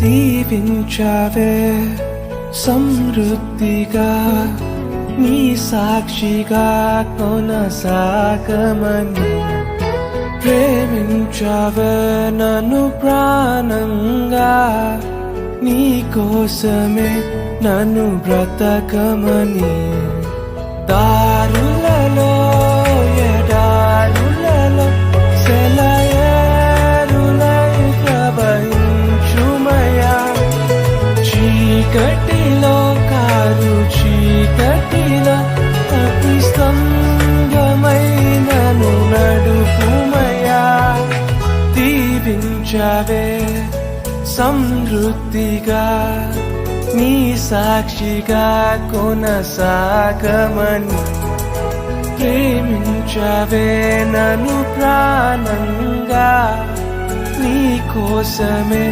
దీవించావే సమృద్ధిగా నీ సాక్షిగా కొనసాగమని ప్రేమించావే నన్ను ప్రాణంగా నీ కోసమే నన్ను బ్రతకమని దారులలో ఎడారులలో సెలయేరులై ప్రవహించుమయా చీకటిలో కారు చీకటిలో అతి స్తంభమైనను నడుపుమయా దీవించావే సమృద్ధిగా నీ సాక్షిగా కొనసాగమని ప్రేమించవే నన్ను ప్రాణంగా నీ కోసమే